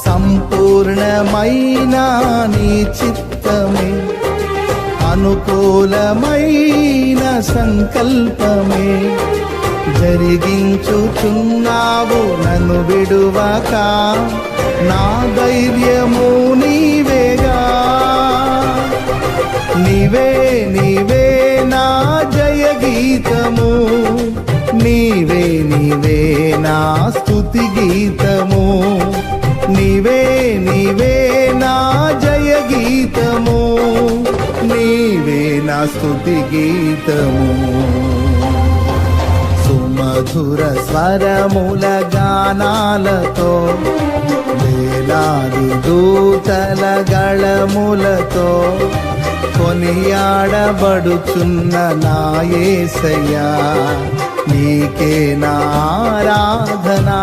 సంపూర్ణమైన నీ చిత్తమే, అనుకూలమైన సంకల్పమే జరిగించుచున్నావు నన్ను విడువక. నా ధైర్యము నీవేగా, నీవే నీవే నా జయ గీతము, నీవే నీవే నా స్తుతి గీతము, నీవే నీవే నా జయ గీతము, నీవే నా స్తుతి గీతము. సుమధుర స్వరముల గానాలతో, వేలాది దూతల గళములతో కొనియాడబడుచున్న నా యేసయ్యా, నీకే నా ఆరాధనా.